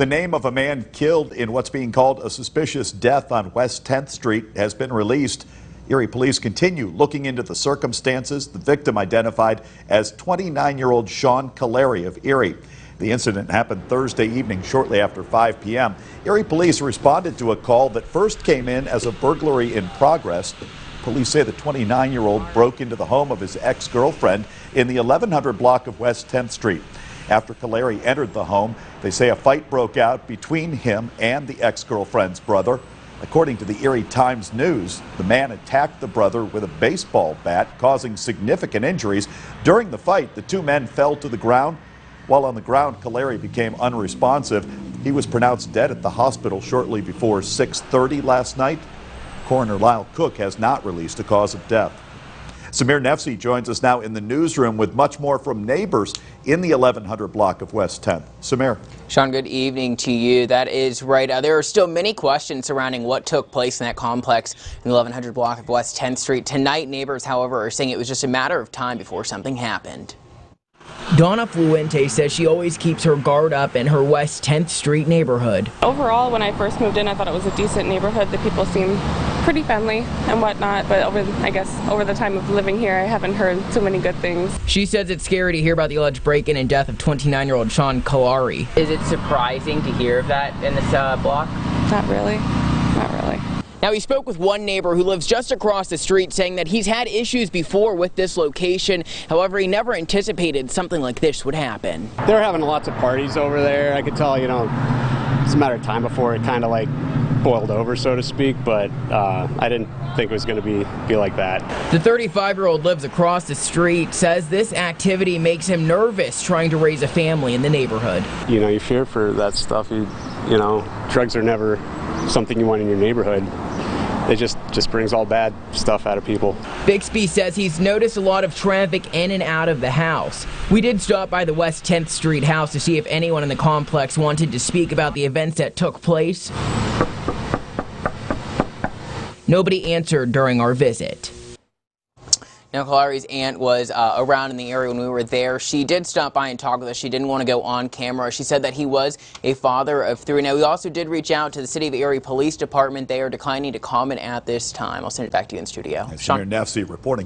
The name of a man killed in what's being called a suspicious death on West 10th Street has been released. Erie police continue looking into the circumstances. The victim identified as 29-year-old Sean Calary of Erie. The incident happened Thursday evening shortly after 5 p.m. Erie police responded to a call that first came in as a burglary in progress. Police say the 29-year-old broke into the home of his ex-girlfriend in the 1100 block of West 10th Street. After Calary entered the home, they say a fight broke out between him and the ex-girlfriend's brother. According to the Erie Times News, the man attacked the brother with a baseball bat, causing significant injuries. During the fight, the two men fell to the ground. While on the ground, Calary became unresponsive. He was pronounced dead at the hospital shortly before 6:30 last night. Coroner Lyle Cook has not released a cause of death. Samir Nefsi joins us now in the newsroom with much more from neighbors in the 1100 block of West 10th. Samir. Sean, good evening to you. That is right. There are still many questions surrounding what took place in that complex in the 1100 block of West 10th Street. Tonight, neighbors, however, are saying it was just a matter of time before something happened. Donna Fluente says she always keeps her guard up in her West 10th Street neighborhood. Overall, when I first moved in, I thought it was a decent neighborhood. The people seem pretty friendly and whatnot, but over the time of living here, I haven't heard so many good things. She says it's scary to hear about the alleged break-in and death of 29-year-old Sean Calary. Is it surprising to hear of that in this block? Not really. Not really. Now, we spoke with one neighbor who lives just across the street saying that he's had issues before with this location. However, he never anticipated something like this would happen. They're having lots of parties over there. I could tell, it's a matter of time before it kind of like boiled over, so to speak, but I didn't think it was going to be like that. The 35-year-old lives across the street, says this activity makes him nervous trying to raise a family in the neighborhood. You fear for that stuff. Drugs are never something you want in your neighborhood. It just brings all bad stuff out of people. Bixby says he's noticed a lot of traffic in and out of the house. We did stop by the West 10th Street house to see if anyone in the complex wanted to speak about the events that took place. Nobody answered during our visit. Now, Calary's aunt was around in the area when we were there. She did stop by and talk with us. She didn't want to go on camera. She said that he was a father of three. Now, we also did reach out to the City of Erie Police Department. They are declining to comment at this time. I'll send it back to you in studio. Samir Nefsi reporting.